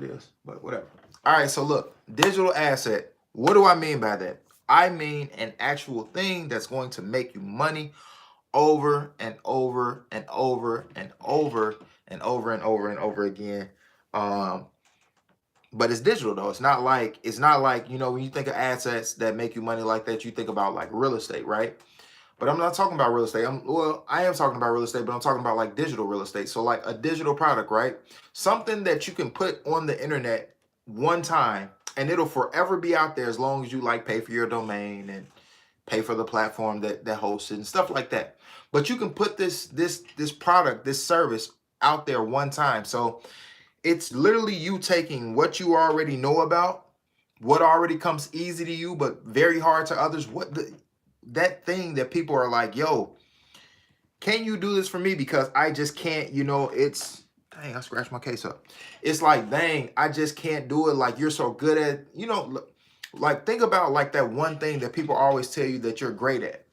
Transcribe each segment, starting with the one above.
is, but whatever. All right, so look, digital asset. What do I mean by that? I mean an actual thing that's going to make you money over and over and over and over and over and over and over again. Um, but it's digital though. It's not like when you think of assets that make you money like that, you think about like real estate, right? But I'm not talking about real estate. I am talking about real estate, but I'm talking about like digital real estate. So like a digital product, right? Something that you can put on the internet one time and it'll forever be out there as long as you like pay for your domain and pay for the platform that hosts it and stuff like that. But you can put this product, this service out there one time. So it's literally you taking what you already know about, what already comes easy to you but very hard to others, that thing that people are like, yo, can you do this for me? Because I just can't, it's, dang, I scratched my case up. It's like, dang, I just can't do it. Like, you're so good at, like, think about like that one thing that people always tell you that you're great at.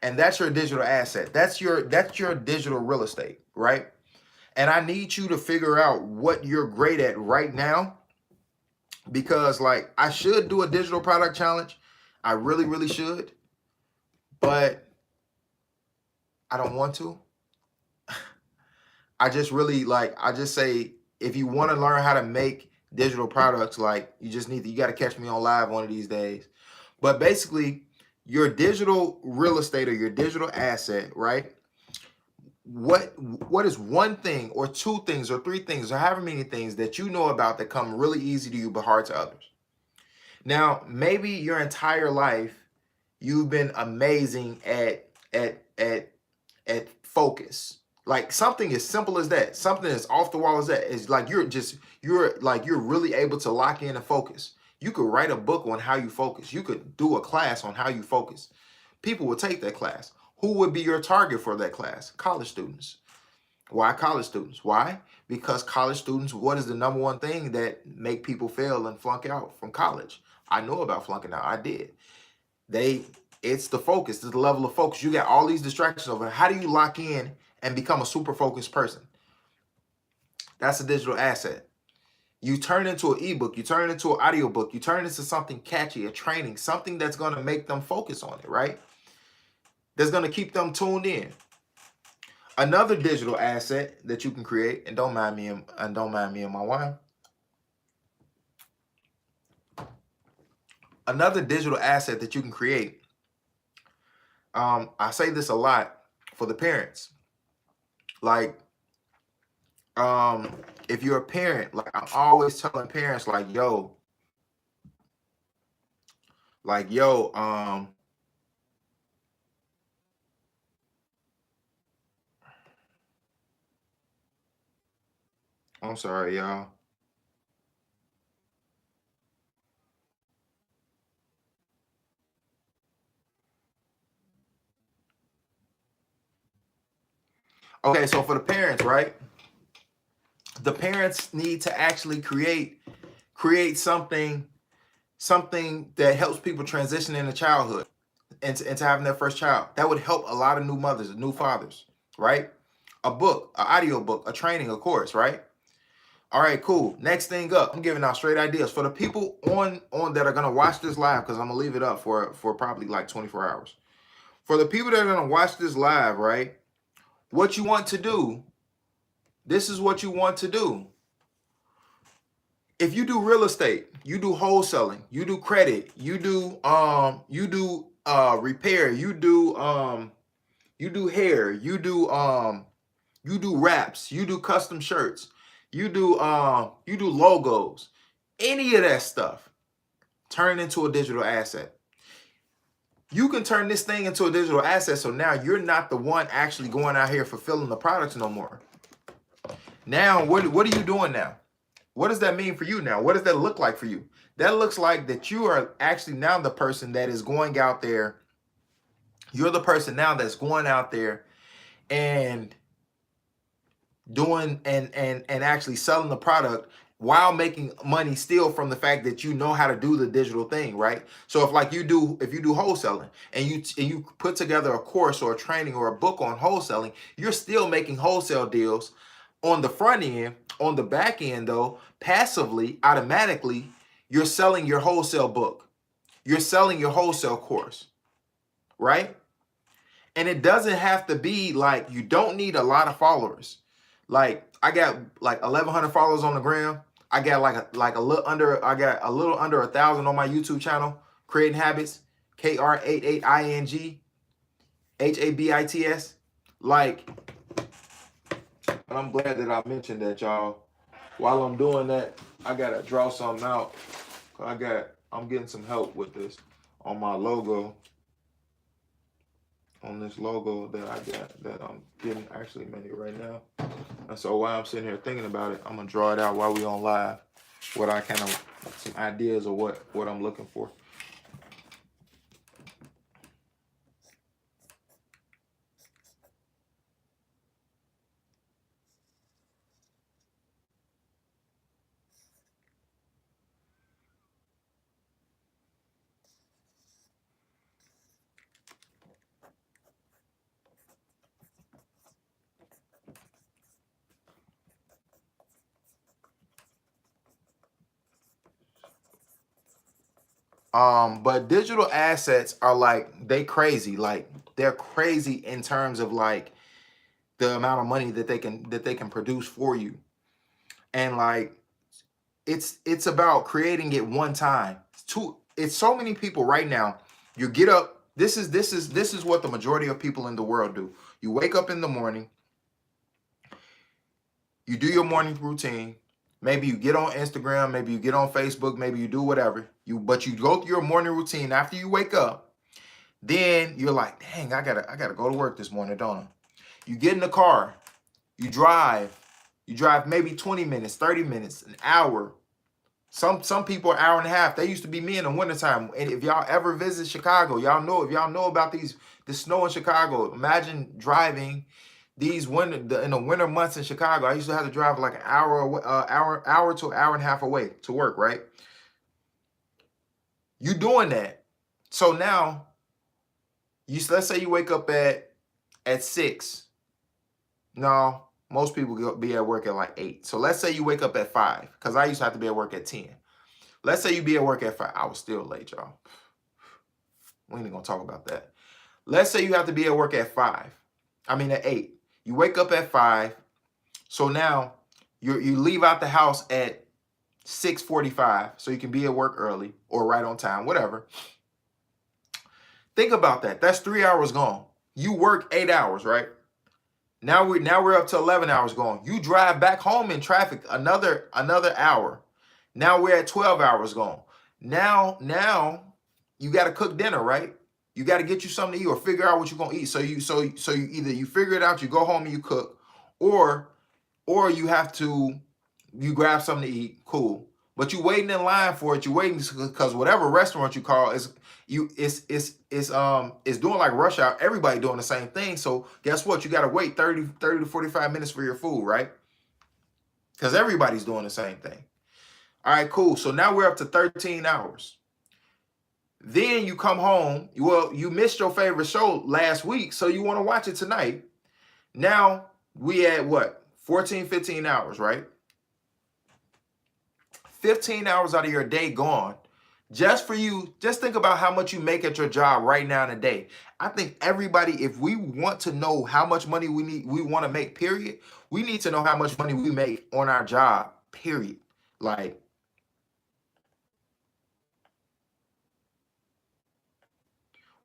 And that's your digital asset. That's your digital real estate, right? And I need you to figure out what you're great at right now, because like I should do a digital product challenge. I really, really should, but I don't want to. I just say, if you want to learn how to make digital products, like you got to catch me on live one of these days. But basically, your digital real estate or your digital asset, right? What is one thing or two things or three things or however many things that you know about that come really easy to you but hard to others? Now, maybe your entire life you've been amazing at focus. Like something as simple as that, something as off the wall as that, is like you're really able to lock in and focus. You could write a book on how you focus. You could do a class on how you focus. People would take that class. Who would be your target for that class? College students. Why college students? Why? Because college students, what is the number one thing that make people fail and flunk out from college? I know about flunking out. I did. It's the focus, it's the level of focus. You got all these distractions over. How do you lock in and become a super focused person? That's a digital asset. You turn it into an ebook, you turn it into an audiobook, you turn it into something catchy, a training, something that's going to make them focus on it, right? That's going to keep them tuned in. Another digital asset that you can create, and don't mind me and my wine. Another digital asset that you can create. I say this a lot for the parents. Like, if you're a parent, like I'm always telling parents, I'm sorry, y'all. Okay, so for the parents, right? The parents need to actually create something that helps people transition into childhood and into having their first child. That would help a lot of new mothers, new fathers, right? A book, an audio book, a training, a course, right? All right, cool. Next thing up, I'm giving out straight ideas for the people on that are gonna watch this live, because I'm gonna leave it up for probably like 24 hours. For the people that are gonna watch this live, right? What you want to do, this is what you want to do. If you do real estate, you do wholesaling, you do credit, you do repair, you do hair, you do wraps, you do custom shirts, you do logos, any of that stuff, turn into a digital asset. You can turn this thing into a digital asset, so now you're not the one actually going out here fulfilling the products no more. Now, what are you doing now? What does that mean for you now? What does that look like for you? That looks like that you are actually now the person that is going out there. You're the person now that's going out there and doing and actually selling the product while making money still from the fact that you know how to do the digital thing, right? So if you do wholesaling and you put together a course or a training or a book on wholesaling, you're still making wholesale deals On the front end, on the back end though, passively, automatically, you're selling your wholesale book. You're selling your wholesale course, right? And it doesn't have to be like, you don't need a lot of followers. Like I got like 1,100 followers on the gram. I got like a little under, I got a little under 1,000 on my YouTube channel, Creating Habits, KR88INGHABITS. Like, and I'm glad that I mentioned that, y'all. While I'm doing that, I gotta draw something out. I'm getting some help with this on my logo. On this logo that I got, that I'm getting actually made right now. And so while I'm sitting here thinking about it, I'm gonna draw it out while we on live. What I kind of, some ideas of what I'm looking for. But digital assets are like, they crazy. Like they're crazy in terms of like the amount of money that they can produce for you. And like it's about creating it one time. It's so many people right now. You get up, this is what the majority of people in the world do. You wake up in the morning, you do your morning routine. Maybe you get on Instagram, maybe you get on Facebook, maybe you do whatever. But you go through your morning routine after you wake up. Then you're like, dang, I gotta go to work this morning, don't I? You get in the car, you drive maybe 20 minutes, 30 minutes, an hour. Some people, an hour and a half. They used to be me in the wintertime. And if y'all ever visit Chicago, y'all know about the snow in Chicago. Imagine driving these in the winter months in Chicago. I used to have to drive like an hour to an hour and a half away to work, right? You doing that. So now, let's say you wake up at 6. No, most people be at work at like 8. So let's say you wake up at 5, because I used to have to be at work at 10. Let's say you be at work at 5. I was still late, y'all. We ain't gonna talk about that. Let's say you have to be at work at 8. You wake up at 5. So now you leave out the house at 6:45 so you can be at work early or right on time, whatever. Think about that. That's 3 hours gone. You work 8 hours, right? Now we're up to 11 hours gone. You drive back home in traffic another hour. Now we're at 12 hours gone. Now you got to cook dinner, right? You got to get you something to eat or figure out what you're going to eat. So you either you figure it out, you go home and you cook, or you grab something to eat, cool. But you waiting in line for it. You waiting because whatever restaurant you call is doing like rush hour. Everybody doing the same thing. So guess what? You got to wait 30 to 45 minutes for your food, right? Because everybody's doing the same thing. All right, cool. So now we're up to 13 hours. Then you come home. Well, you missed your favorite show last week, so you want to watch it tonight. Now we at what? 14, 15 hours, right? 15 hours out of your day gone just for you. Just think about how much you make at your job right now in a day. I think everybody, if we want to know how much money we want to make, period, we need to know how much money we make on our job, period. Like,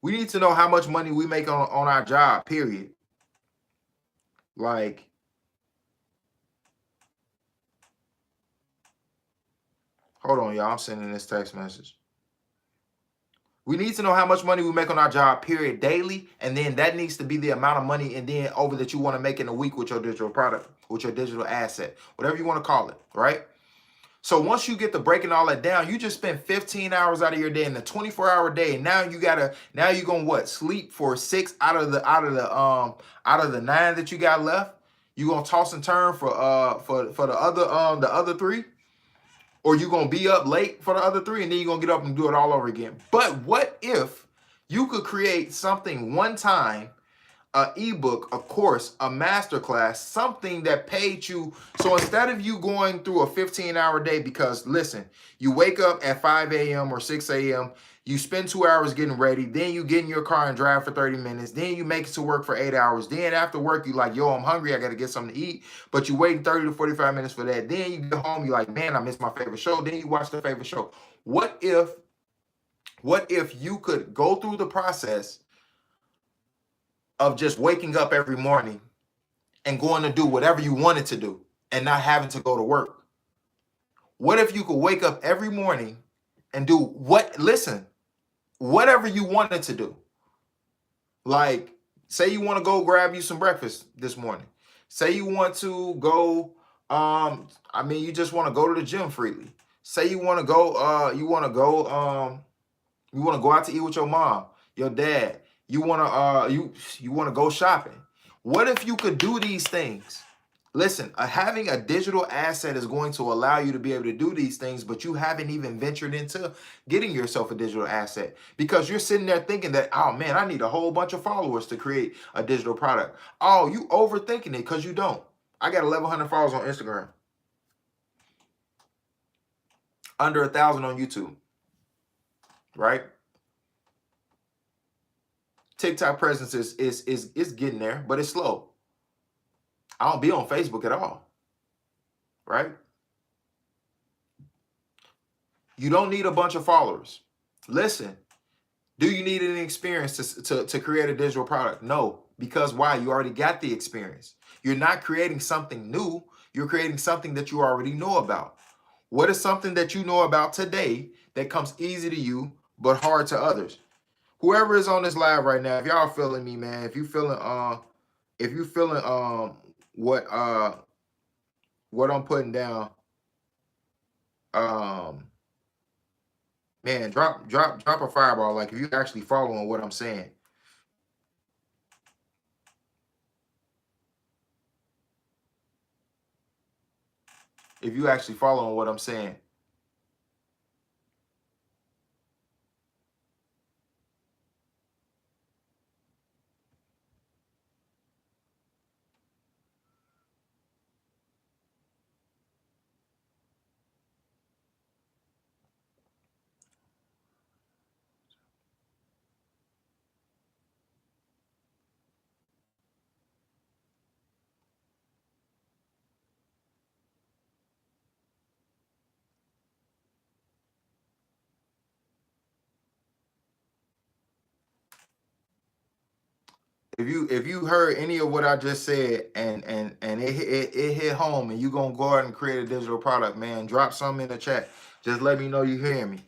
we need to know how much money we make on our job, period. Like, hold on, y'all. I'm sending this text message. We need to know how much money we make on our job, period, daily. And then that needs to be the amount of money and then over that you want to make in a week with your digital product, with your digital asset, whatever you want to call it, right? So once you get to breaking all that down, you just spend 15 hours out of your day in a 24-hour day. Now you're gonna what? Sleep for 6 out of the 9 that you got left. You gonna toss and turn for the other 3, or you gonna be up late for the other 3, and then you're gonna get up and do it all over again. But what if you could create something one time, a ebook, a course, a masterclass, something that paid you. So instead of you going through a 15-hour day, because listen, you wake up at 5 a.m. or 6 a.m., you spend 2 hours getting ready, then you get in your car and drive for 30 minutes, then you make it to work for 8 hours, then after work, you like, yo, I'm hungry, I gotta get something to eat, but you waiting 30 to 45 minutes for that. Then you get home, you're like, man, I missed my favorite show. Then you watch the favorite show. What if you could go through the process of just waking up every morning and going to do whatever you wanted to do and not having to go to work? What if you could wake up every morning and do whatever you wanted to do? Like, say you want to go grab you some breakfast this morning. Say you want to go, you just want to go to the gym freely. Say you want to go, you want to go out to eat with your mom, your dad. You want to you want to go shopping. What if you could do these things? Listen, having a digital asset is going to allow you to be able to do these things, but you haven't even ventured into getting yourself a digital asset because you're sitting there thinking that, oh man, I need a whole bunch of followers to create a digital product. Oh, you overthinking it because you don't. I got 1,100 followers on Instagram, under 1,000 on YouTube, right? TikTok presence is getting there, but it's slow. I don't be on Facebook at all, right? You don't need a bunch of followers. Listen, do you need any experience to create a digital product? No, because why? You already got the experience. You're not creating something new. You're creating something that you already know about. What is something that you know about today that comes easy to you but hard to others? Whoever is on this live right now, if y'all feeling me, man, if you feeling what I'm putting down, man, drop a fireball. Like if you actually following what I'm saying. If you actually following what I'm saying. If you heard any of what I just said and it hit home and you gonna go out and create a digital product, man, drop something in the chat. Just let me know you hear me.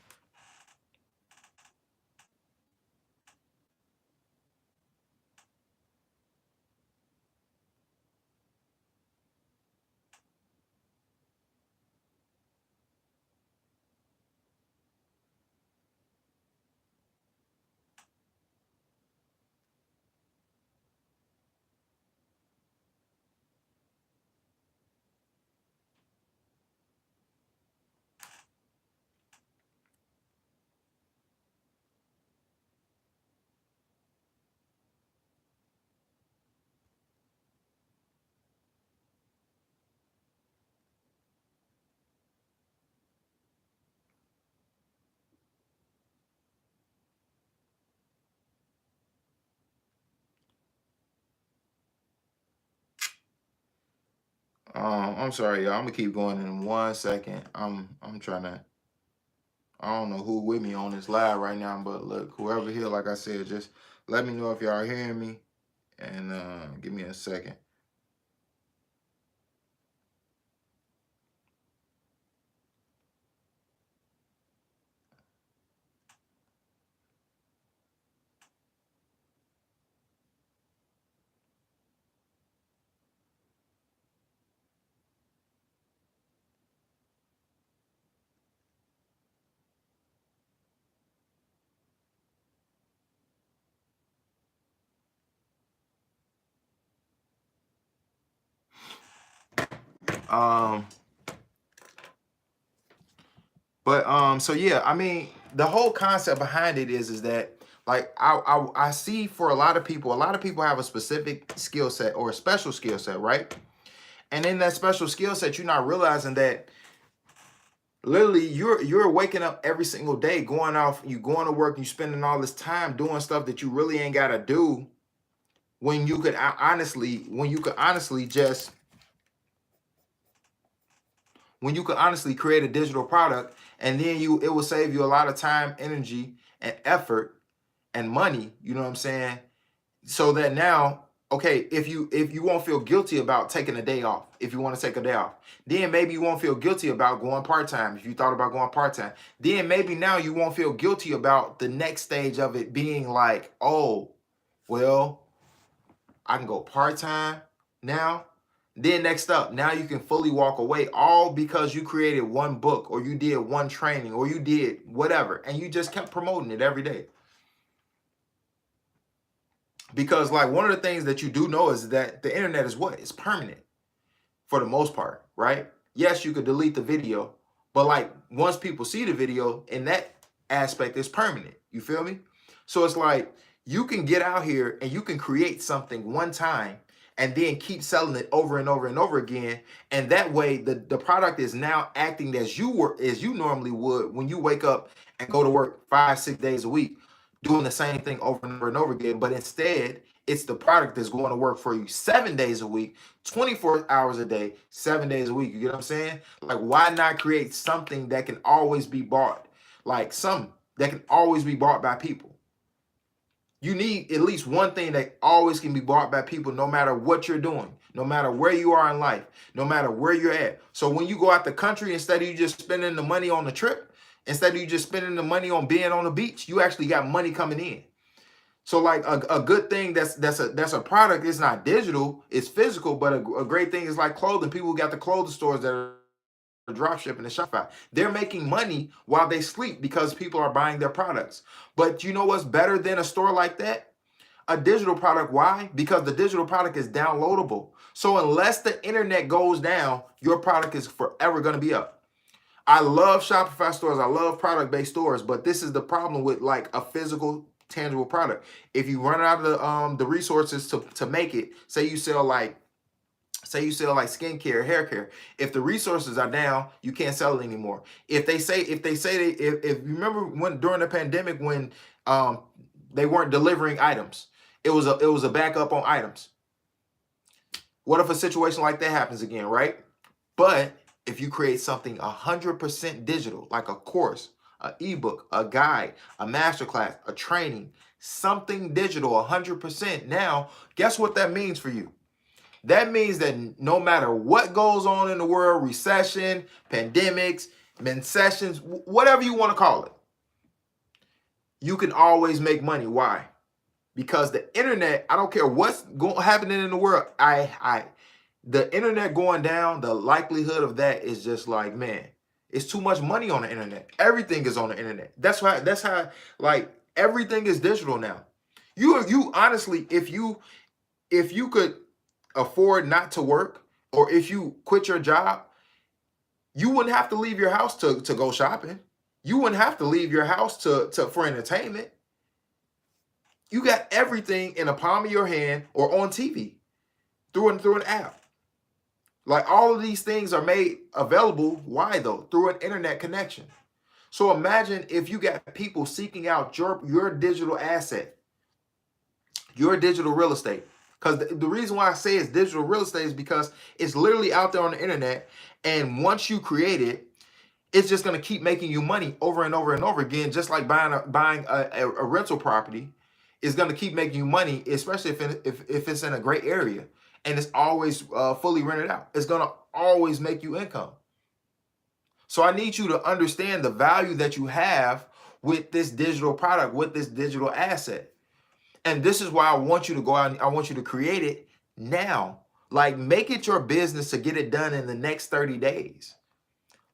I'm sorry, y'all. I'm gonna keep going in 1 second. I'm trying to. I don't know who with me on this live right now, but look, whoever here, like I said, just let me know if y'all hearing me, and give me a second. So yeah, I mean, the whole concept behind it is that Like I see for a lot of people have a specific skill set or a special skill set, right? And in that special skill set, you're not realizing that literally you're waking up every single day, you going to work, you spending all this time doing stuff that you really ain't gotta do when you could honestly just create a digital product, and then it will save you a lot of time, energy, and effort and money, you know what I'm saying? So that now, okay, if you won't feel guilty about taking a day off, if you want to take a day off, then maybe you won't feel guilty about going part-time. If you thought about going part-time, then maybe now you won't feel guilty about the next stage of it being like, oh, well, I can go part-time now. Then next up, now you can fully walk away, all because you created one book, or you did one training, or you did whatever, and you just kept promoting it every day. Because like one of the things that you do know is that the internet is what? It's permanent for the most part, right? Yes, you could delete the video, but like once people see the video, in that aspect, it's permanent. You feel me? So it's like you can get out here and you can create something one time and then keep selling it over and over and over again. And that way the product is now acting as you normally would when you wake up and go to work 5-6 days a week, doing the same thing over and over and over again. But instead, it's the product that's going to work for you 7 days a week, 24 hours a day, 7 days a week. You get what I'm saying? Like, why not create something that can always be bought? Like something that can always be bought by people. You need at least one thing that always can be bought by people, no matter what you're doing, no matter where you are in life, no matter where you're at. So when you go out the country, instead of you just spending the money on the trip, instead of you just spending the money on being on the beach, you actually got money coming in. So like a good thing that's a product is not digital, it's physical, but a great thing is like clothing. People who got the clothing stores that are drop shipping and Shopify, they're making money while they sleep because people are buying their products. But you know what's better than a store like that? A digital product. Why? Because the digital product is downloadable. So unless the internet goes down, your product is forever going to be up. I love Shopify stores. I love product-based stores, but this is the problem with like a physical, tangible product. If you run out of the resources to make it, say you sell like skincare, hair care. If the resources are down, you can't sell it anymore. If you remember when during the pandemic when they weren't delivering items, it was a backup on items. What if a situation like that happens again, right? But if you create something 100% digital, like a course, an ebook, a guide, a masterclass, a training, something digital 100%, now guess what that means for you? That means that no matter what goes on in the world, recession, pandemics, recessions, whatever you want to call it, you can always make money. Why? Because the internet, I don't care what's happening in the world, the internet going down, the likelihood of that is just like, man, it's too much money on the internet. Everything is on the internet. That's how like everything is digital now. You honestly, if you could afford not to work, or if you quit your job, you wouldn't have to leave your house to go shopping. You wouldn't have to leave your house for entertainment. You got everything in the palm of your hand or on TV through an app. Like all of these things are made available. Why though? Through an internet connection. So imagine if you got people seeking out your digital asset, your digital real estate. Because the reason why I say it's digital real estate is because it's literally out there on the internet. And once you create it, it's just going to keep making you money over and over and over again. Just like buying a rental property is going to keep making you money, especially if it's in a great area and it's always fully rented out. It's going to always make you income. So I need you to understand the value that you have with this digital product, with this digital asset. And this is why I want you to go out and I want you to create it now. Like, make it your business to get it done in the next 30 days.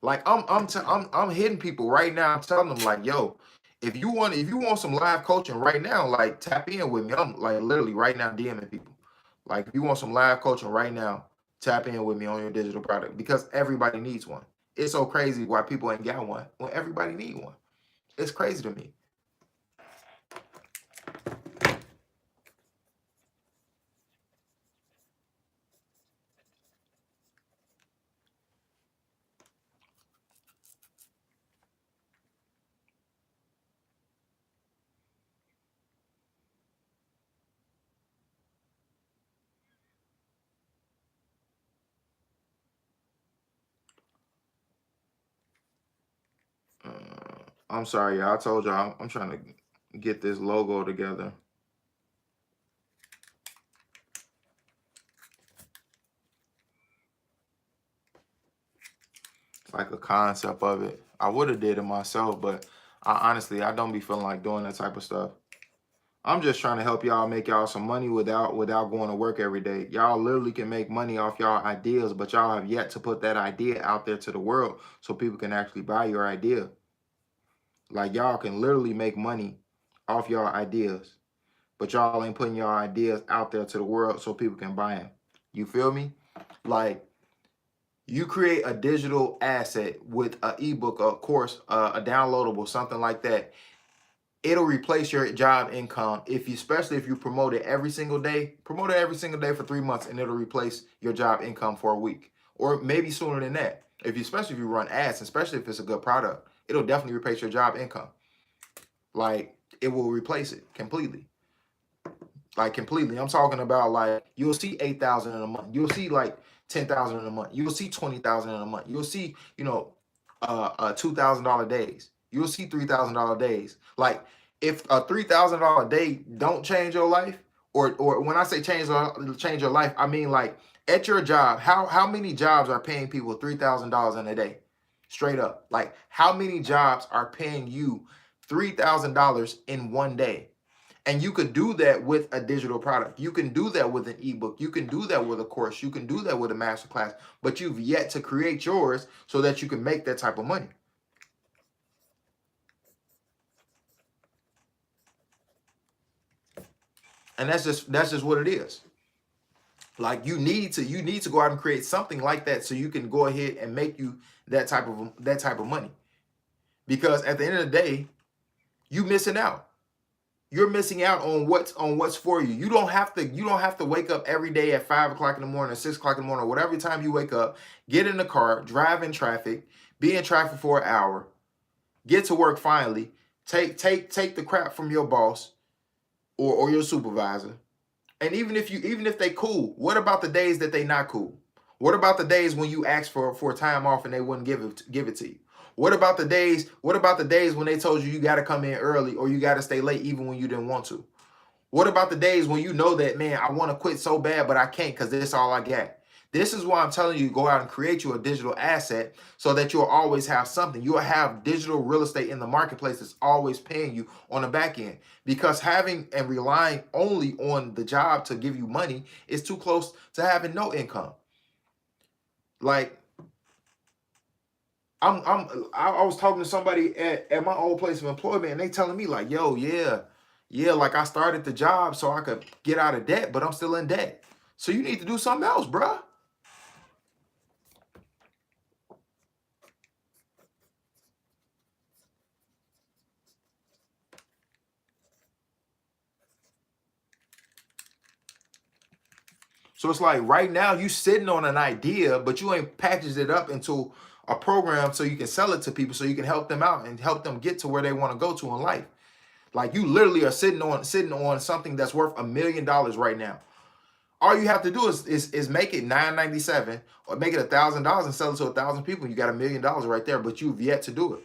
Like I'm hitting people right now. I'm telling them like, yo, if you want some live coaching right now, like tap in with me. I'm like literally right now DMing people. Like, if you want some live coaching right now, tap in with me on your digital product, because everybody needs one. It's so crazy why people ain't got one when everybody need one. It's crazy to me. I'm sorry, y'all. I told y'all I'm trying to get this logo together. It's like a concept of it. I would have did it myself, but honestly, I don't be feeling like doing that type of stuff. I'm just trying to help y'all make y'all some money without going to work every day. Y'all literally can make money off y'all ideas, but y'all have yet to put that idea out there to the world so people can actually buy your idea. Like y'all can literally make money off y'all ideas, but y'all ain't putting your ideas out there to the world so people can buy them. You feel me? Like you create a digital asset with an ebook, a course, a downloadable, something like that. It'll replace your job income especially if you promote it every single day. Promote it every single day for 3 months, and it'll replace your job income for a week, or maybe sooner than that. Especially if you run ads, especially if it's a good product, it'll definitely replace your job income. Like it will replace it completely. Like completely. I'm talking about like you'll see 8,000 in a month. You'll see like 10,000 in a month. You'll see 20,000 in a month. You'll see, $2,000 days. You'll see $3,000 days. Like if a $3,000 day don't change your life, or when I say change your life, I mean like at your job, how many jobs are paying people $3,000 in a day? Straight up. Like how many jobs are paying you $3,000 in one day? And you could do that with a digital product. You can do that with an ebook. You can do that with a course. You can do that with a masterclass. But you've yet to create yours so that you can make that type of money. And that's just what it is. Like you need to go out and create something like that so you can go ahead and make you that type of money. Because at the end of the day, you missing out. You're missing out on what's for you. You don't have to wake up every day at 5 o'clock in the morning or 6 o'clock in the morning, or whatever time you wake up, get in the car, drive in traffic, be in traffic for an hour, get to work finally, take the crap from your boss or your supervisor. And even if they cool, what about the days that they not cool? What about the days when you asked for time off and they wouldn't give it to you? What about the days when they told you got to come in early or you got to stay late even when you didn't want to? What about the days when you know that, man, I want to quit so bad, but I can't because this is all I got? This is why I'm telling you, go out and create you a digital asset so that you'll always have something. You'll have digital real estate in the marketplace that's always paying you on the back end. Because having and relying only on the job to give you money is too close to having no income. Like I was talking to somebody at my old place of employment, and they telling me like, yo, yeah, like I started the job so I could get out of debt, but I'm still in debt. So you need to do something else, bruh. So it's like right now you sitting on an idea, but you ain't packaged it up into a program so you can sell it to people, so you can help them out and help them get to where they want to go to in life. Like you literally are sitting on something that's worth $1 million right now. All you have to do is make it $997 or make it $1,000 and sell it to 1,000 people. You got $1 million right there, but you've yet to do it.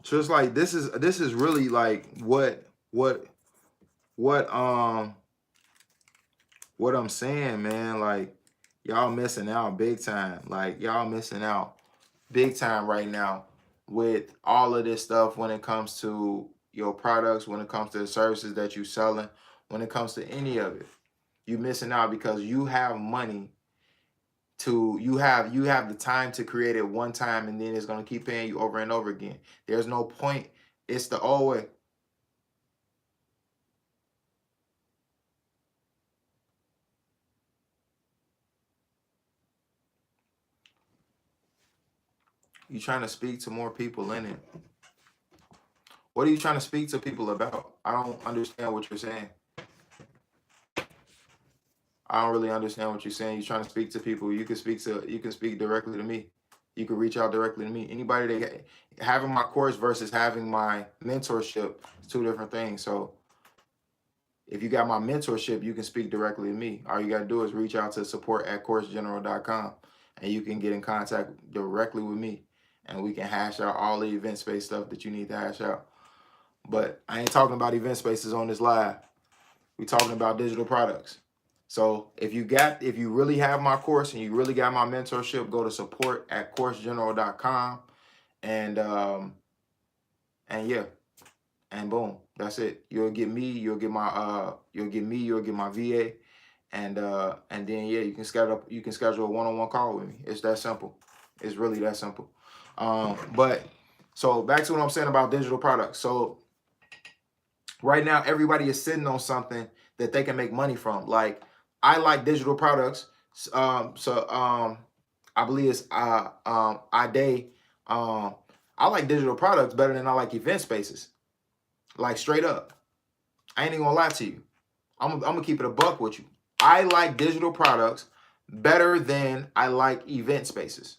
So it's like this is really like what what I'm saying, man. Like y'all missing out big time. Like y'all missing out big time right now with all of this stuff when it comes to your products, when it comes to the services that you're selling, when it comes to any of it. You missing out because you have money you have the time to create it one time, and then it's going to keep paying you over and over again. There's no point. It's the old way. You trying to speak to more people in it. What are you trying to speak to people about? I don't understand what you're saying. I don't really understand what you're saying. You're trying to speak to people. You can speak directly to me. You can reach out directly to me. Anybody that having my course versus having my mentorship is two different things. So if you got my mentorship, you can speak directly to me. All you got to do is reach out to support@coursegeneral.com, and you can get in contact directly with me, and we can hash out all the event space stuff that you need to hash out. But I ain't talking about event spaces on this live. We talking about digital products. So if you really have my course and you really got my mentorship, go to support@coursegeneral.com, and yeah, and boom, that's it. You'll get me, you'll get my VA, and then yeah, you can schedule a one-on-one call with me. It's that simple. It's really that simple. But so back to what I'm saying about digital products. So right now, everybody is sitting on something that they can make money from. Like, I like digital products. I believe it's Ade. I like digital products better than I like event spaces. Like, straight up. I ain't even gonna lie to you. I'm gonna keep it a buck with you. I like digital products better than I like event spaces.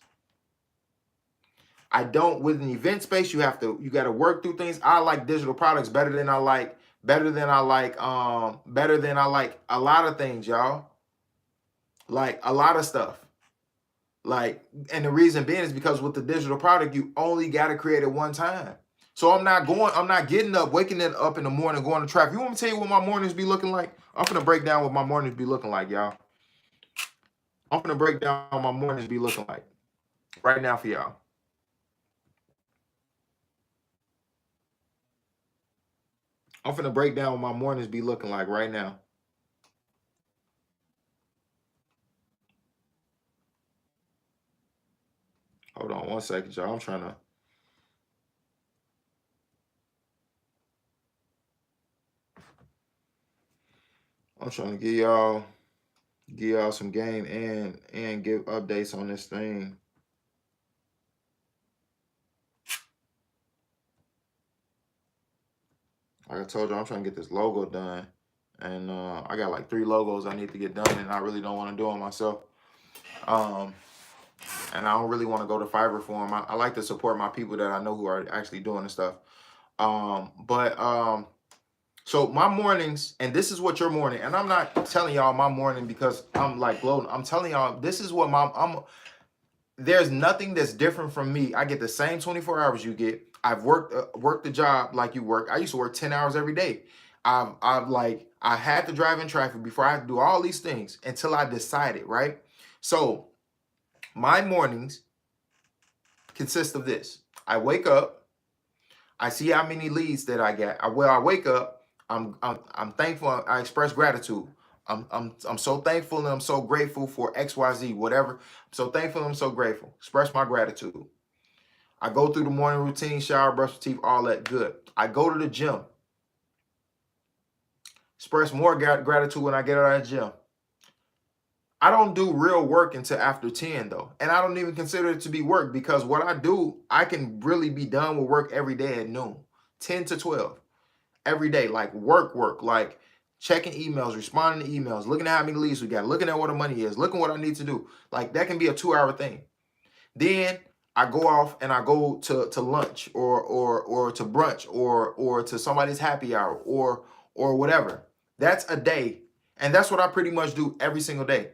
I don't, with an event space, you got to work through things. I like digital products better than I like a lot of things, y'all. Like a lot of stuff. Like, and the reason being is because with the digital product, you only got to create it one time. So I'm not getting up, waking it up in the morning, going to traffic. You want me to tell you what my mornings be looking like? I'm gonna break down what my mornings be looking like, y'all. I'm gonna break down what my mornings be looking like right now for y'all. I'm finna break down what my mornings be looking like right now. Hold on one second, y'all. I'm trying to give y'all some game and give updates on this thing. Like I told you, I'm trying to get this logo done, and I got like 3 logos I need to get done, and I really don't want to do them myself. And I don't really want to go to Fiverr for them. I like to support my people that I know who are actually doing the stuff. So my mornings, and this is what your morning, and I'm not telling y'all my morning because I'm like gloating. I'm telling y'all this is what there's nothing that's different from me. I get the same 24 hours you get. I've worked the job like you work. I used to work 10 hours every day. I had to drive in traffic before I had to do all these things until I decided, right? So my mornings consist of this. I wake up, I see how many leads that I got. I wake up, I'm thankful, I express gratitude. I'm so thankful and I'm so grateful for XYZ, whatever. I'm so thankful and I'm so grateful. Express my gratitude. I go through the morning routine, shower, brush my teeth, all that good. I go to the gym. Express more gratitude when I get out of the gym. I don't do real work until after 10 though. And I don't even consider it to be work because what I do, I can really be done with work every day at noon, 10 to 12 every day. Like work, like checking emails, responding to emails, looking at how many leads we got, looking at what the money is, looking what I need to do. Like that can be a 2-hour thing. Then I go off and I go to lunch or to brunch or to somebody's happy hour or whatever. That's a day. And that's what I pretty much do every single day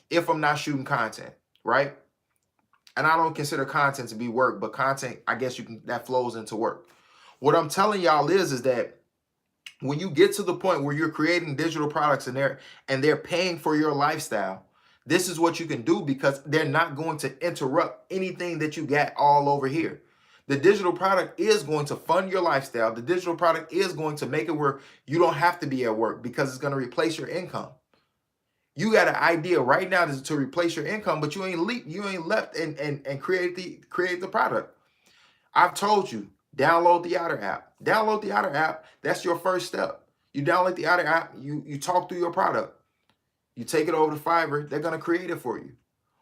if I'm not shooting content, right? And I don't consider content to be work, but content, I guess that flows into work. What I'm telling y'all is that when you get to the point where you're creating digital products and they're paying for your lifestyle, this is what you can do because they're not going to interrupt anything that you got all over here. The digital product is going to fund your lifestyle. The digital product is going to make it where you don't have to be at work because it's going to replace your income. You got an idea right now to replace your income, but you ain't left and create the product. I've told you, download the Otter app. Download the Otter app. That's your first step. You download the Otter app, you talk through your product. You take it over to Fiverr, they're gonna create it for you.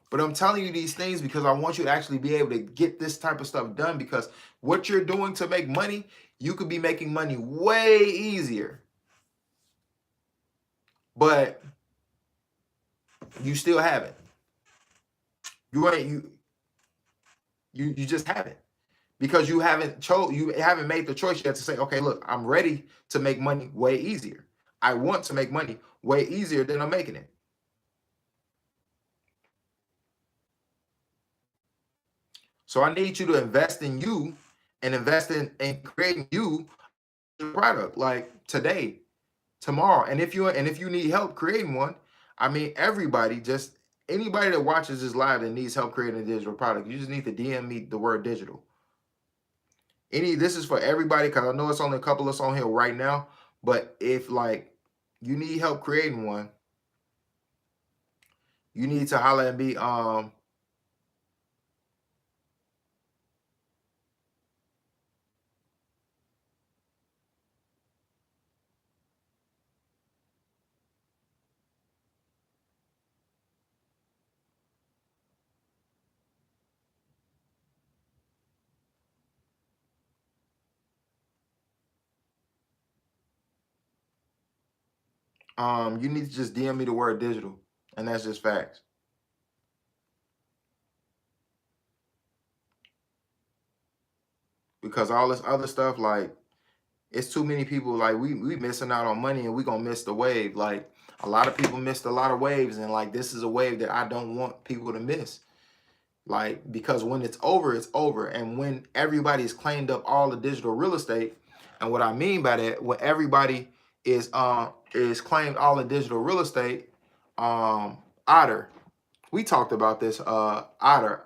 But I'm telling you these things because I want you to actually be able to get this type of stuff done, because what you're doing to make money, you could be making money way easier. But you still haven't. You just haven't, because you haven't made the choice yet to say, okay, look, I'm ready to make money way easier. I want to make money way easier than I'm making it. So I need you to invest in you and invest in creating you a product like today, tomorrow. And if you need help creating one, I mean, anybody that watches this live that needs help creating a digital product, you just need to DM me the word digital. This is for everybody, because I know it's only a couple of us on here right now. But if like you need help creating one, you need to holler at me. You need to just DM me the word digital, and that's just facts. Because all this other stuff, like, it's too many people. Like, we missing out on money, and we gonna miss the wave. Like, a lot of people missed a lot of waves, and like, this is a wave that I don't want people to miss. Like, because when it's over, it's over. And when everybody's claimed up all the digital real estate, and what I mean by that, when everybody is claimed all the digital real estate, Otter, we talked about this, Otter,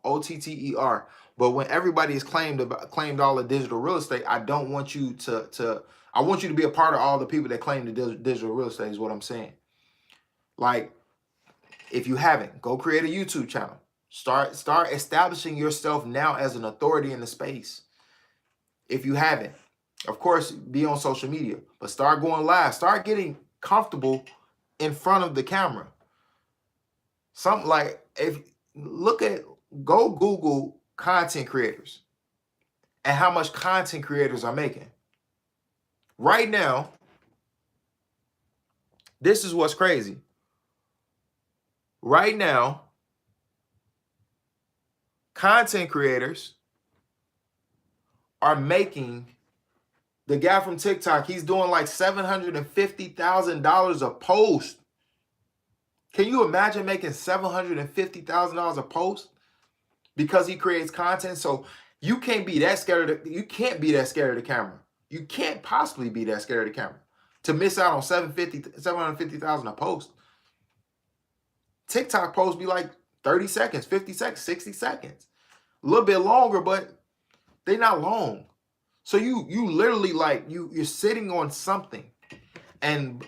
OTTER. But when everybody is claimed all the digital real estate, I don't want you to I want you to be a part of all the people that claim the digital real estate, is what I'm saying. Like, if you haven't, go create a YouTube channel. Start establishing yourself now as an authority in the space. If you haven't, of course, be on social media, but start going live. Start getting comfortable in front of the camera. Something like, go Google content creators and how much content creators are making. Right now, this is what's crazy. Right now, content creators are making, the guy from TikTok, he's doing like $750,000 a post. Can you imagine making $750,000 a post because he creates content? So you can't be that scared of the camera. You can't possibly be that scared of the camera to miss out on $750,000 a post. TikTok posts be like 30 seconds, 50 seconds, 60 seconds. A little bit longer, but they're not long. So you literally, like, you're sitting on something, and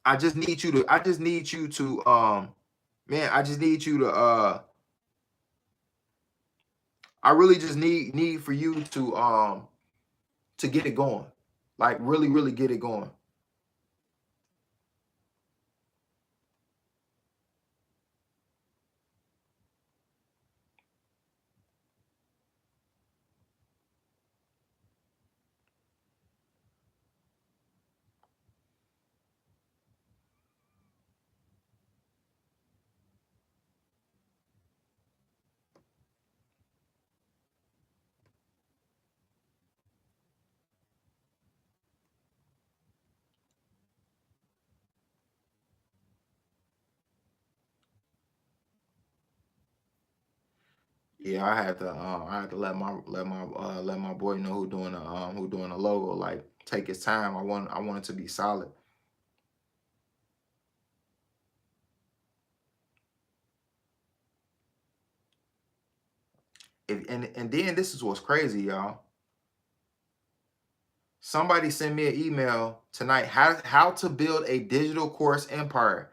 I just need you to man, I just need you to I really just need for you to get it going. Like, really get it going. Yeah, I had to let my boy know who doing the logo, like, take his time. I want it to be solid. And then this is what's crazy, y'all. Somebody send me an email tonight. How to build a digital course empire.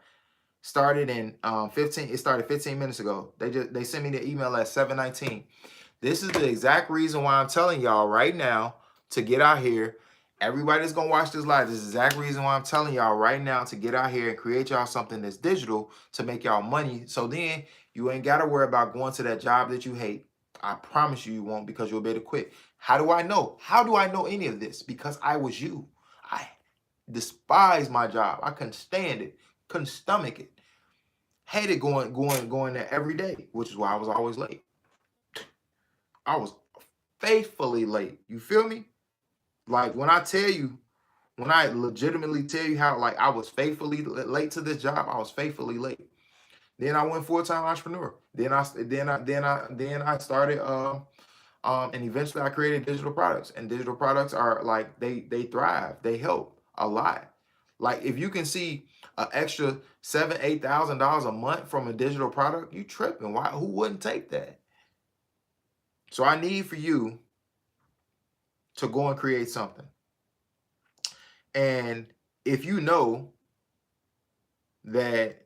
Started in 15. It started 15 minutes ago. They sent me the email at 7:19. This is the exact reason why I'm telling y'all right now to get out here. Everybody's gonna watch this live. This is the exact reason why I'm telling y'all right now to get out here and create y'all something that's digital to make y'all money. So then you ain't gotta worry about going to that job that you hate. I promise you, you won't, because you'll be able to quit. How do I know? How do I know any of this? Because I was you. I despise my job. I couldn't stand it. Couldn't stomach it. Hated going there every day, which is why I was always late. I was faithfully late. You feel me? Like when I tell you, when I legitimately tell you how like I was faithfully late to this job, I was faithfully late. Then I went full-time entrepreneur. Then I started and eventually I created digital products. And digital products are like they thrive. They help a lot. Like if you can see an extra $7,000-8,000 a month from a digital product, you tripping. Why? Who wouldn't take that? So I need for you to go and create something. And if you know that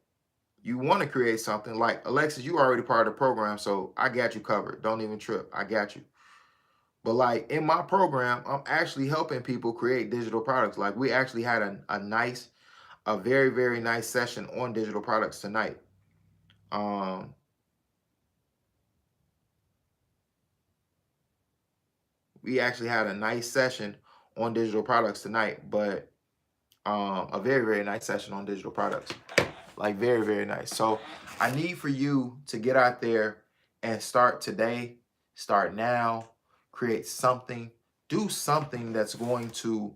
you want to create something, like Alexis, you already part of the program, so I got you covered. Don't even trip. I got you. But like in my program, I'm actually helping people create digital products. Like we actually had a very, very nice session on digital products tonight. We actually had a nice session on digital products tonight, but a very, very nice session on digital products. Like very, very nice. So I need for you to get out there and start today, start now, create something, do something that's going to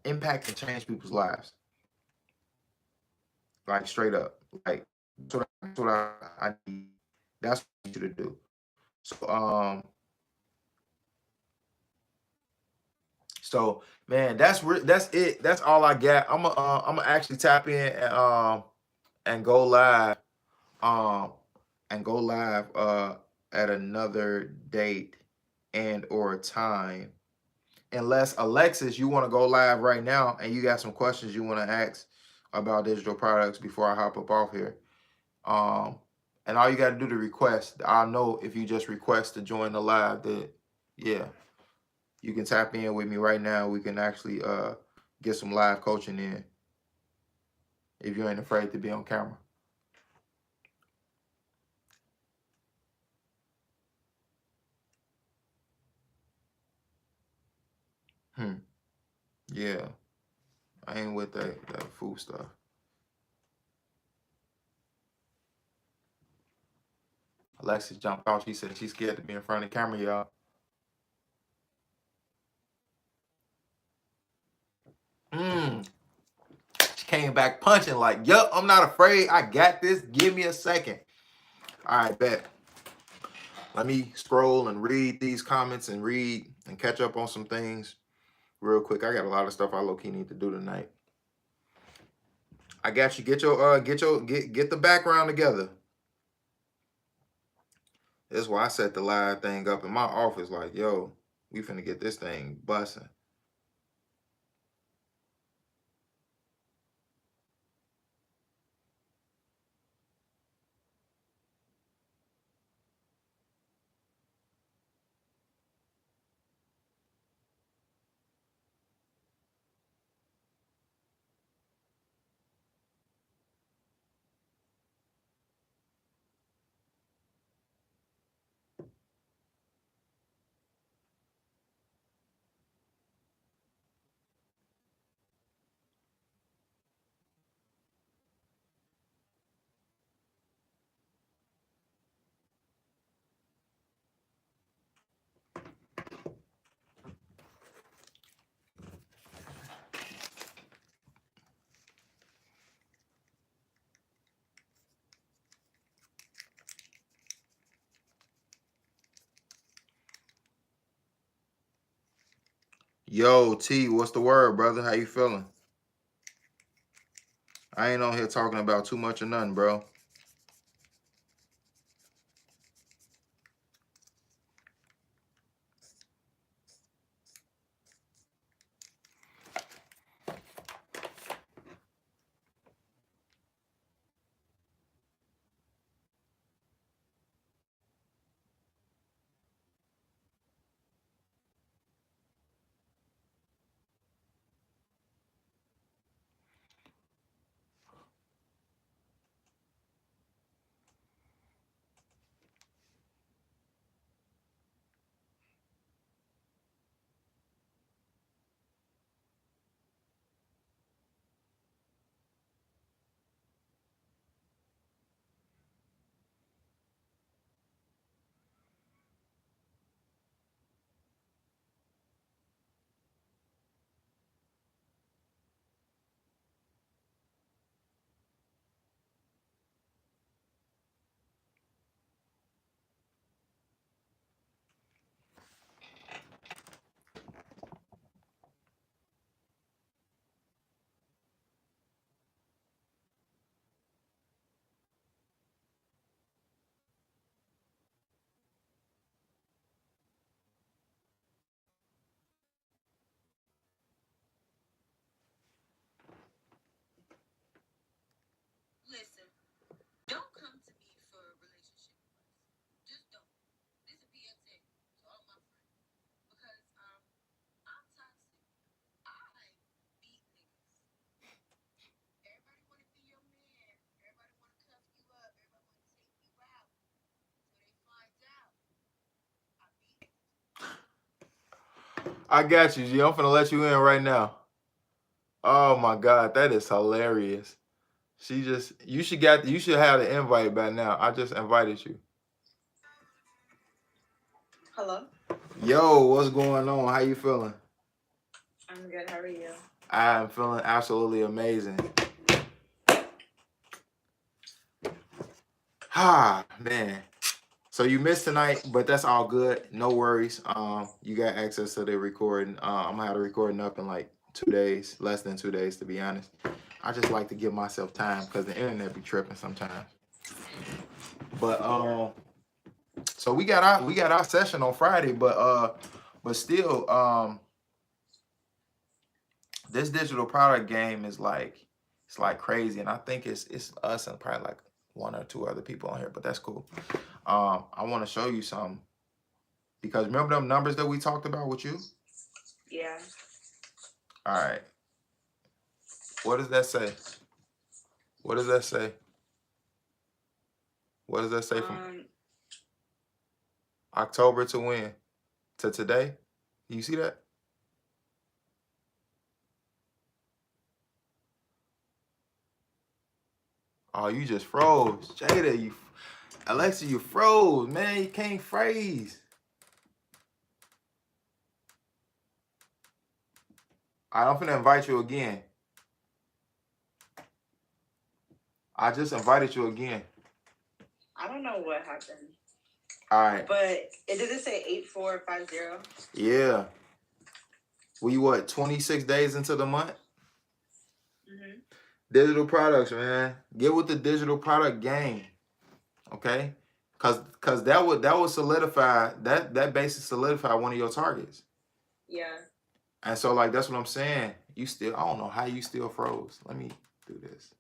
impact and change people's lives. Like straight up. Like that's what I need. That's what I need you to do. So man, that's it. That's all I got. I'm gonna actually tap in and go live um at another date and or time, unless Alexis, you want to go live right now and you got some questions you want to ask about digital products before I hop up off here. And all you got to do to request, I'll know if you just request to join the live that, yeah, you can tap in with me right now. We can actually get some live coaching in if you ain't afraid to be on camera. Yeah, I ain't with that food stuff. Alexis jumped off. She said she's scared to be in front of the camera, y'all. She came back punching like, yup, I'm not afraid. I got this. Give me a second. All right, bet. Let me scroll and read these comments and read and catch up on some things real quick. I got a lot of stuff I low-key need to do tonight. I got you. Get the background together. That's why I set the live thing up in my office. Like, yo, we finna get this thing busting. Yo, T, what's the word, brother? How you feeling? I ain't on here talking about too much or nothing, bro. I got you, G. I'm finna let you in right now. Oh my God, that is hilarious. You should have the invite by now. I just invited you. Hello. Yo, what's going on? How you feeling? I'm good. How are you? I'm feeling absolutely amazing. Ah, man. So you missed tonight, but that's all good. No worries. You got access to the recording. I'm gonna have the recording up in like 2 days, less than 2 days to be honest. I just like to give myself time because the internet be tripping sometimes. But so we got our session on Friday, but still this digital product game is like it's like crazy, and I think it's us and probably like one or two other people on here, but that's cool. I want to show you some because remember them numbers that we talked about with you? Yeah. All right. What does that say? What does that say? What does that say from October to when? To today? You see that? Oh, you just froze. Jada, Alexa, you froze, man. You can't freeze. I'm finna invite you again. I just invited you again. I don't know what happened. All right. But did it say 8450? Yeah. We what? 26 days into the month. Mm-hmm. Digital products, man. Get with the digital product game. Okay. Cause that would solidify that basic solidify one of your targets. Yeah. And so like that's what I'm saying. I don't know how you still froze. Let me do this.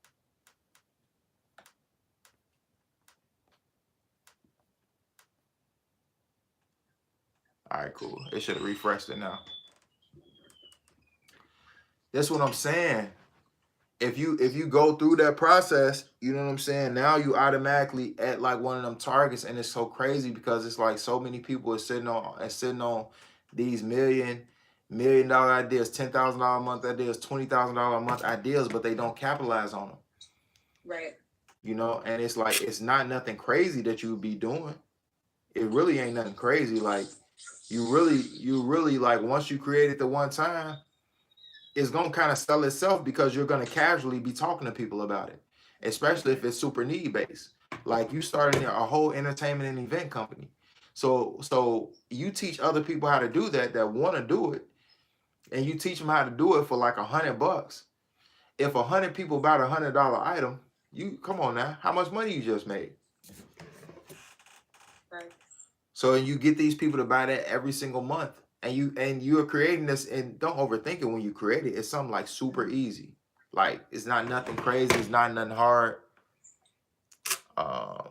All right, cool. It should have refreshed it now. That's what I'm saying. If you go through that process, you know what I'm saying? Now you automatically at like one of them targets, and it's so crazy because it's like so many people are sitting on these million dollar ideas, $10,000 a month ideas, $20,000 a month ideas, but they don't capitalize on them. Right. You know, and it's like it's not nothing crazy that you would be doing. It really ain't nothing crazy. Like you really like once you create it the one time, it's gonna kind of sell itself because you're gonna casually be talking to people about it, especially if it's super need based. Like you starting a whole entertainment and event company, so you teach other people how to do that want to do it, and you teach them how to do it for like $100. If 100 people bought $100 item, you come on now, how much money you just made? Right. So you get these people to buy that every single month, and you're creating this, and don't overthink it when you create it. It's something like super easy. Like it's not nothing crazy. It's not nothing hard. I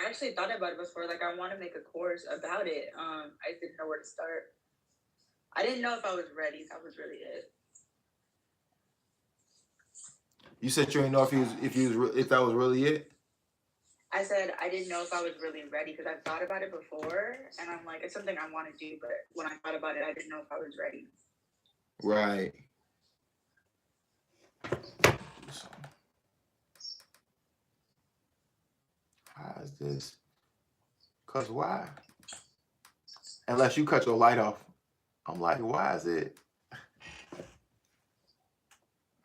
actually thought about it before. Like I want to make a course about it. I just didn't know where to start. I didn't know if I was ready. That was really it. You said you didn't know if that was really it. I said I didn't know if I was really ready because I've thought about it before, and I'm like, it's something I want to do. But when I thought about it, I didn't know if I was ready. Right. How is this? Cause why? Unless you cut your light off. I'm like, why is it?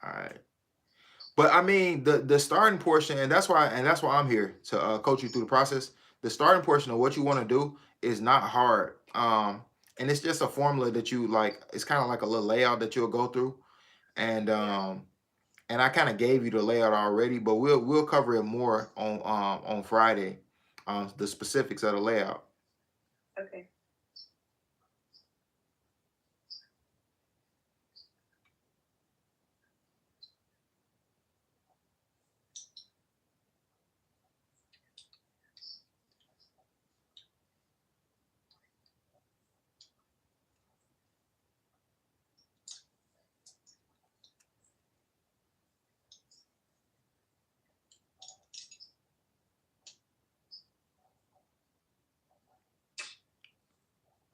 All right. But I mean, the starting portion, and that's why I'm here to coach you through the process. The starting portion of what you want to do is not hard. And it's just a formula that you like. It's kind of like a little layout that you'll go through, and I kind of gave you the layout already, but we'll cover it more on Friday, the specifics of the layout. Okay.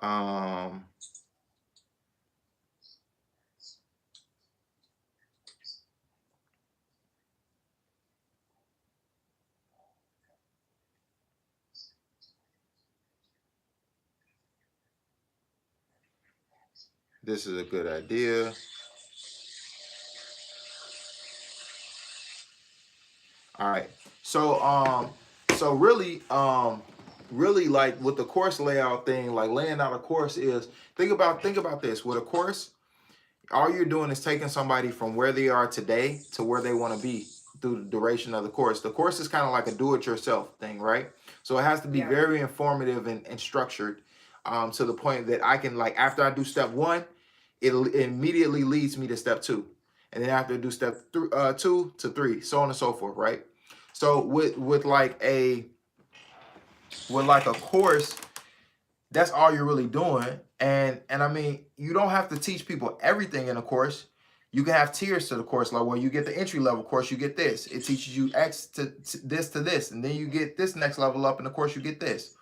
Um, This is a good idea. All right. So so really like with the course layout thing, like laying out a course is think about this. With a course, all you're doing is taking somebody from where they are today to where they want to be through the duration of the course. The course is kind of like a do-it-yourself thing, right? So it has to be Yeah. very informative and structured, to the point that I can, like, after I do step one, it immediately leads me to step two, and then after I do step two to three, so on and so forth, right? So with like a course, that's all you're really doing. And I mean, you don't have to teach people everything in a course. You can have tiers to the course, like where you get the entry level course, you get this. It teaches you X to this, and then you get this next level up in the course, you get this.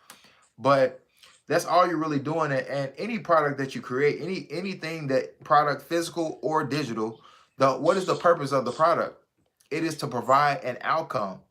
But that's all you're really doing. And any product that you create, anything that product, physical or digital, what is the purpose of the product? It is to provide an outcome.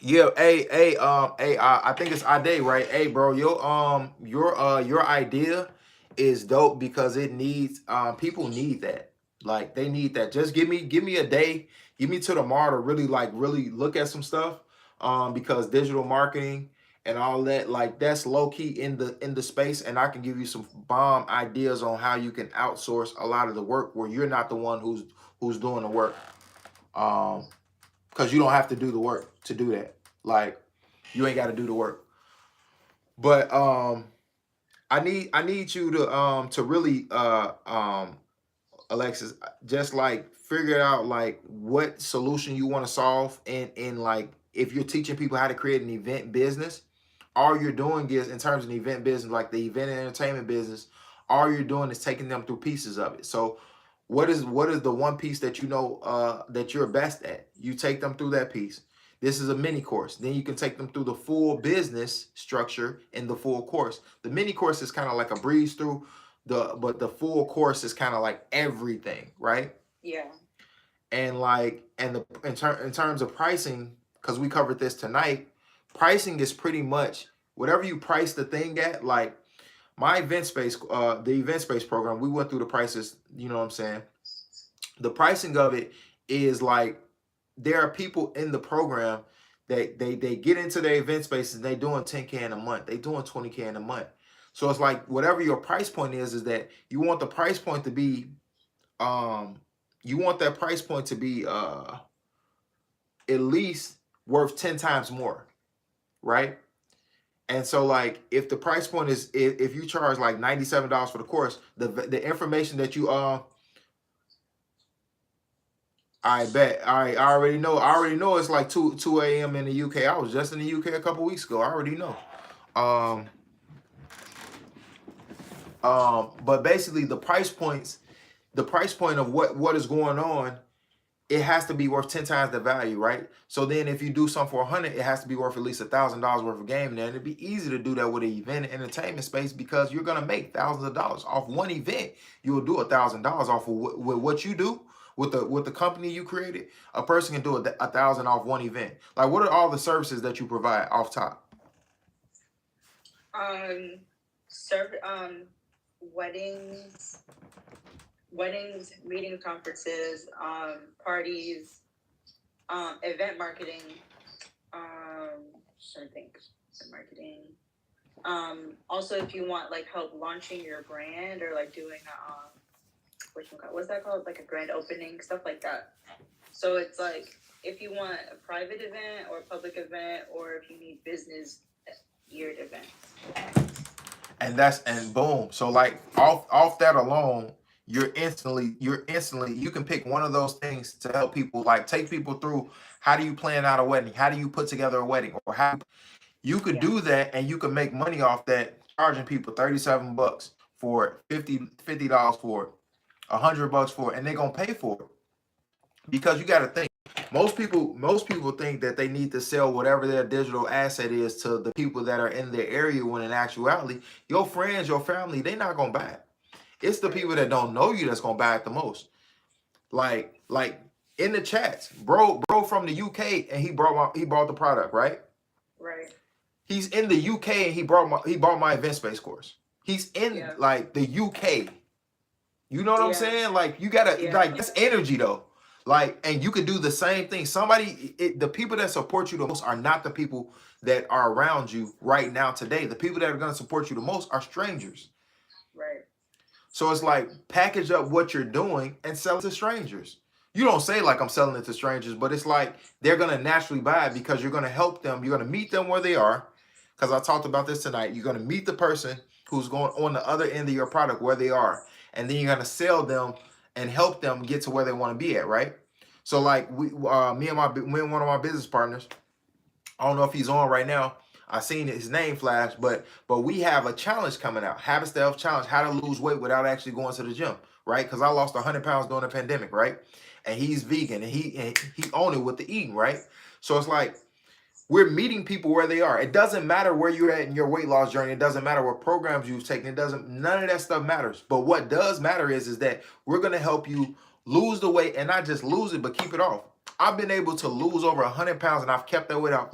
Yeah, I think it's Ade, right? Hey, bro, your idea is dope because it needs people need that. Like they need that. Just give me a day, give me to tomorrow to really look at some stuff. Because digital marketing and all that, like that's low key in the space, and I can give you some bomb ideas on how you can outsource a lot of the work where you're not the one who's doing the work. Um, because you don't have to do the work to do that. Like you ain't got to do the work. But I need you to really Alexis, just like figure out like what solution you want to solve, and like if you're teaching people how to create an event business, all you're doing is, in terms of an event business, like the event and entertainment business, all you're doing is taking them through pieces of it. So what is the one piece that you know that you're best at? You take them through that piece. This is a mini course. Then you can take them through the full business structure in the full course. The mini course is kind of like a breeze through, but the full course is kind of like everything, right? Yeah. And like, and in terms of pricing, because we covered this tonight, pricing is pretty much whatever you price the thing at. Like my event space, the event space program, we went through the prices. You know what I'm saying? The pricing of it is like, there are people in the program that they get into their event spaces and they doing 10K in a month, they doing 20K in a month. So it's like whatever your price point is that you want the price point to be, um you want that price point to be at least worth 10 times more, right? And so like if the price point is, if you charge like $97 for the course, the information that you I bet. I already know. I already know it's like 2 a.m. in the UK. I was just in the UK a couple weeks ago. I already know. Um but basically the price point of what is going on, it has to be worth 10 times the value, right? So then if you do something for 100, it has to be worth at least $1,000 worth of game there. And it'd be easy to do that with an event and entertainment space, because you're gonna make thousands of dollars off one event. You will do $1,000 off of with what you do with the company you created. A person can do a thousand off one event. Like, what are all the services that you provide off top? Serve weddings, meeting conferences, parties, event marketing, trying to think, marketing. Also, if you want like help launching your brand or like doing what's that called? Like a grand opening, stuff like that. So it's like if you want a private event or a public event, or if you need business geared events. And boom. So like off that alone, you can pick one of those things to help people, like take people through how do you plan out a wedding? How do you put together a wedding? Or how you could Yeah. do that, and you could make money off that, charging people $37 for it, $50 for it, $100 for it, and they're gonna pay for it. Because you gotta think, most people think that they need to sell whatever their digital asset is to the people that are in their area, when in actuality, your friends, your family, they're not gonna buy it. It's the people that don't know you that's gonna buy it the most. Like in the chats, bro from the UK, and he brought the product, right? Right. He's in the UK and he bought my event space course. He's in like the UK. You know what I'm saying? Like you gotta like that's energy though. Like, and you could do the same thing. The people that support you the most are not the people that are around you right now today. The people that are gonna support you the most are strangers. Right. So it's like package up what you're doing and sell it to strangers. You don't say like I'm selling it to strangers, but it's like they're gonna naturally buy it because you're gonna help them. You're gonna meet them where they are. Because I talked about this tonight. You're gonna meet the person who's going on the other end of your product where they are, and then you're gonna sell them and help them get to where they want to be at, right? So like me and one of my business partners. I don't know if he's on right now. I seen his name flash, but we have a challenge coming out. Habit Stealth Challenge: How to Lose Weight Without Actually Going to the Gym, right? Because I lost 100 pounds during the pandemic, right? And he's vegan, and he owned it with the eating, right? So it's like we're meeting people where they are. It doesn't matter where you're at in your weight loss journey. It doesn't matter what programs you've taken. None of that stuff matters. But what does matter is that we're gonna help you lose the weight and not just lose it, but keep it off. I've been able to lose over 100 pounds and I've kept that weight off.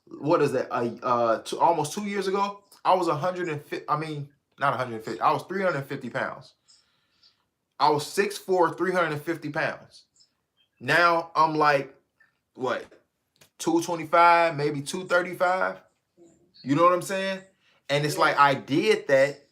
What is that? Almost 2 years ago, I was 150. I mean, not 150. I was 350 pounds. I was 6'4", 350 pounds. Now I'm like, what? 225, maybe 235. You know what I'm saying? And it's like I did that,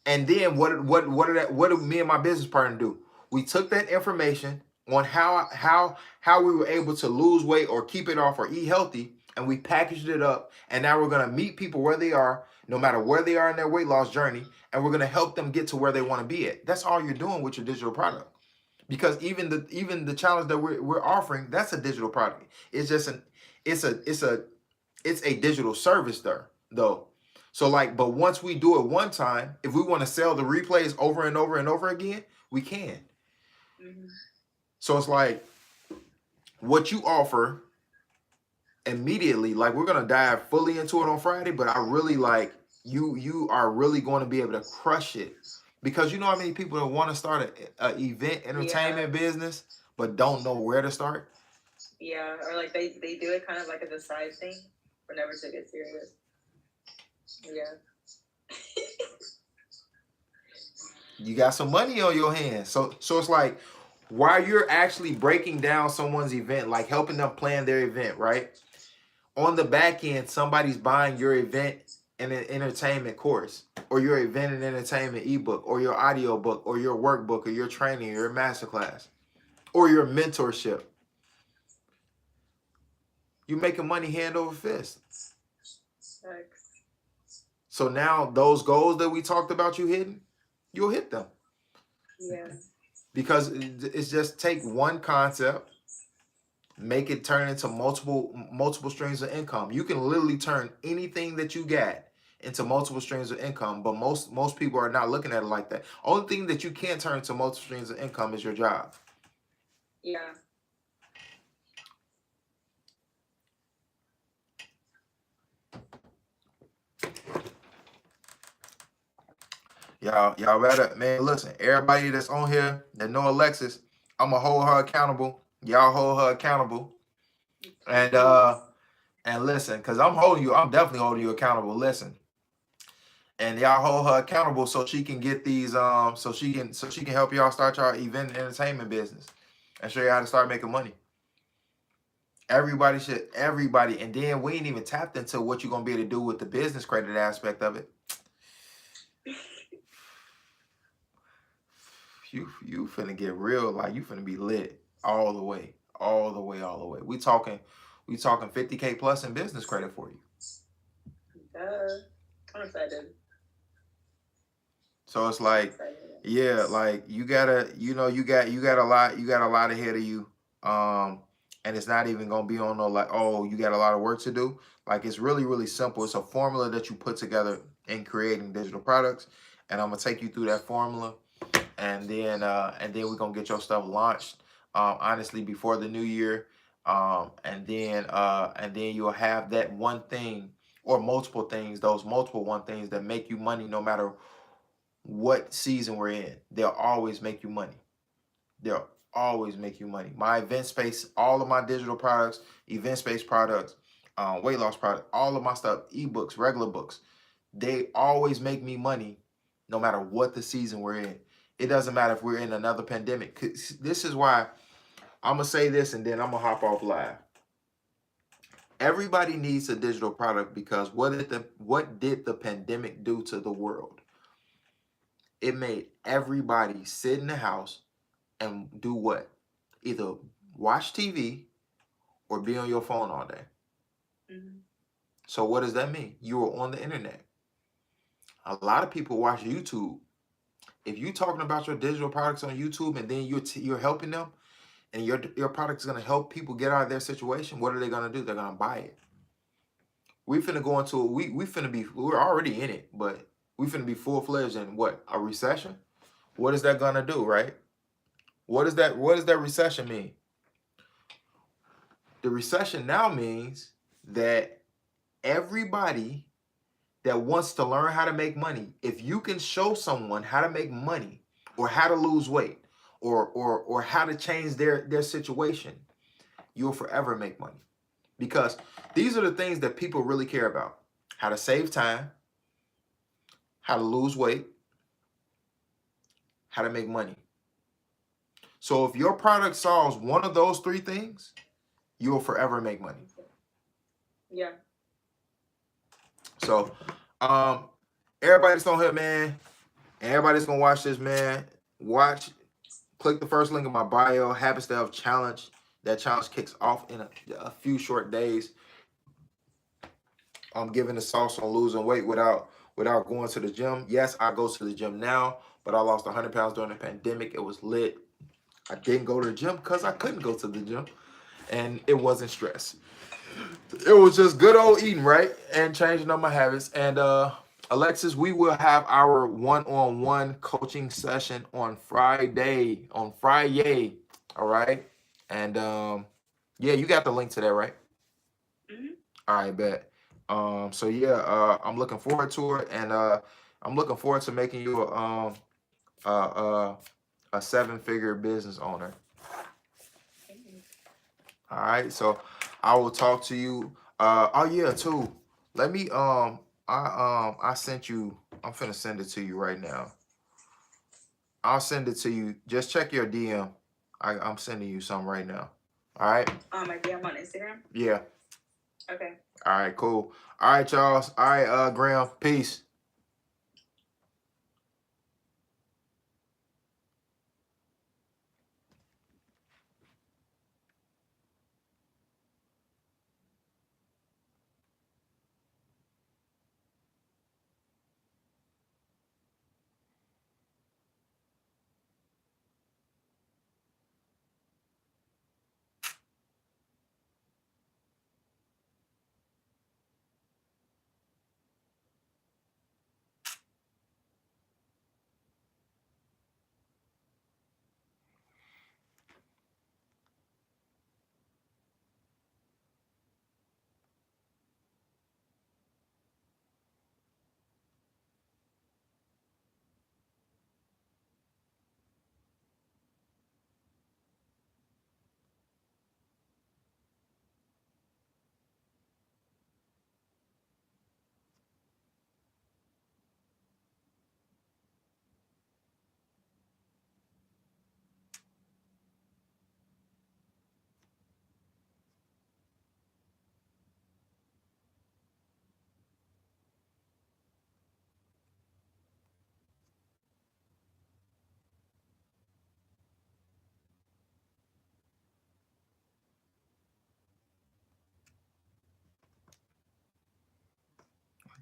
and then what did me and my business partner do? We took that information on how we were able to lose weight or keep it off or eat healthy, and we packaged it up, and now we're gonna meet people where they are, no matter where they are in their weight loss journey, and we're gonna help them get to where they want to be at. That's all you're doing with your digital product. Because even the challenge that we're offering, that's a digital product. It's just it's a digital service there though. So like, but once we do it one time, if we want to sell the replays over and over and over again, we can. Mm-hmm. So it's like what you offer immediately, like we're gonna dive fully into it on Friday, but I really like you are really going to be able to crush it. Because you know how many people that want to start an event entertainment business but don't know where to start? Yeah, or like they do it kind of like as a side thing, but never took it serious. Yeah. You got some money on your hands. So it's like while you're actually breaking down someone's event, like helping them plan their event, right? On the back end, somebody's buying your event and an entertainment course, or your event and entertainment ebook, or your audio book, or your workbook, or your training, or your masterclass, or your mentorship. You're making money hand over fist. Thanks. So now those goals that we talked about you hitting, you'll hit them. Yeah. Because it's just take one concept, make it turn into multiple streams of income. You can literally turn anything that you got into multiple streams of income, but most people are not looking at it like that. Only thing that you can't turn into multiple streams of income is your job. Yeah. Y'all better, man, listen, everybody that's on here that know Alexis, I'm gonna hold her accountable. Y'all hold her accountable. And listen, because I'm definitely holding you accountable. Listen. And y'all hold her accountable so she can get these so she can help y'all start your event and entertainment business and show you how to start making money. Everybody, and then we ain't even tapped into what you're gonna be able to do with the business credit aspect of it. You finna get real, like you finna be lit all the way. We talking 50K plus in business credit for you. I'm excited. So it's like, yeah, like you got a lot ahead of you. And it's not even gonna be on no like, oh, you got a lot of work to do. Like it's really, really simple. It's a formula that you put together in creating digital products. And I'm gonna take you through that formula. And then we're gonna get your stuff launched honestly before the new year. And then you'll have that one thing or multiple things, those multiple one things that make you money no matter what season we're in. They'll always make you money. They'll always make you money. My event space, all of my digital products, event space products, weight loss product, all of my stuff, ebooks, regular books, they always make me money no matter what the season we're in. It doesn't matter if we're in another pandemic. 'Cause this is why I'm going to say this and then I'm going to hop off live. Everybody needs a digital product because what did the pandemic do to the world? It made everybody sit in the house and do what? Either watch TV or be on your phone all day. Mm-hmm. So what does that mean? You are on the internet. A lot of people watch YouTube. If you're talking about your digital products on YouTube and then you're helping them and your product is going to help people get out of their situation, what are they going to do? They're going to buy it. We finna go into we're already in it, but we finna be full-fledged in what? A recession? What is that gonna do, right? What does that recession mean? The recession now means that everybody that wants to learn how to make money, if you can show someone how to make money or how to lose weight or how to change their situation, you'll forever make money. Because these are the things that people really care about. How to save time, how to lose weight, how to make money. So if your product solves one of those three things, you will forever make money. Yeah. So everybody's on here, man. Everybody's gonna watch this, man. Click the first link in my bio, Habit Style Challenge. That challenge kicks off in a few short days. I'm giving the sauce on losing weight without going to the gym. Yes, I go to the gym now, but I lost 100 pounds during the pandemic. It was lit. I didn't go to the gym because I couldn't go to the gym, and it wasn't stress. It was just good old eating, right? And changing up my habits. And Alexis, we will have our one-on-one coaching session on Friday. On Friday. All right. And yeah, you got the link to that, right? Mm-hmm. All right, bet. So yeah, I'm looking forward to it, and I'm looking forward to making you a seven-figure business owner. All right, so I will talk to you. Oh yeah, too. Let me I sent you. I'm finna send it to you right now. I'll send it to you. Just check your DM. I'm sending you some right now. All right. My DM on Instagram. Yeah. Okay. All right. Cool. All right, Charles. All right, Graham. Peace.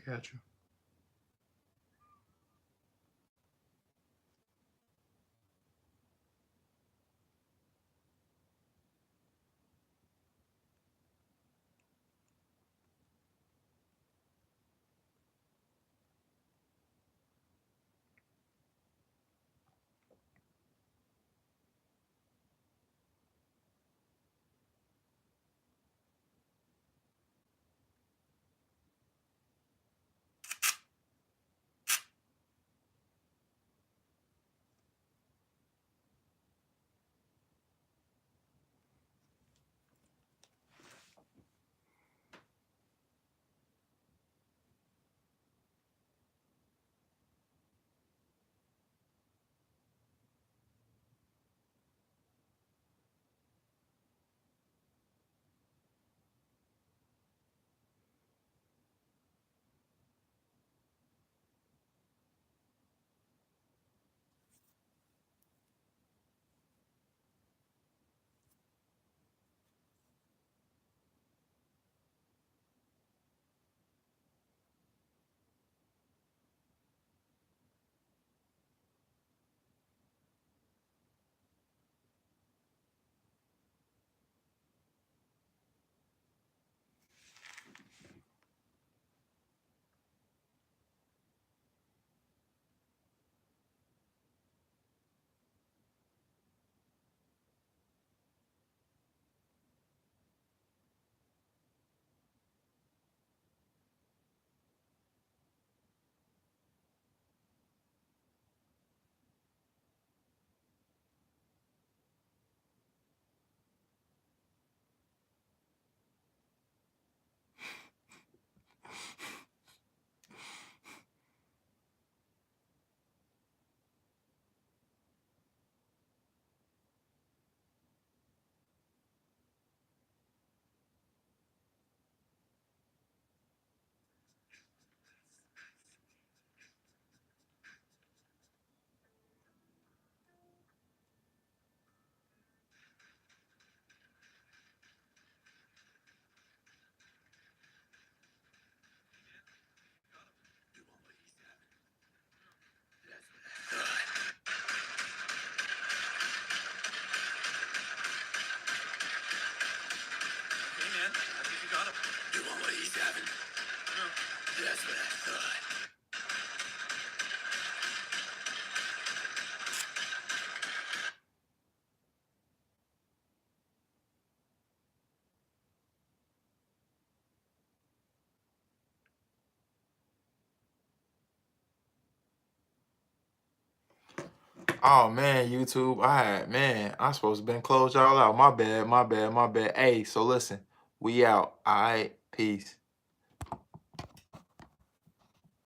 I got you. Oh man, YouTube. I'm supposed to been close y'all out. My bad. Hey, so listen, we out. All right, peace.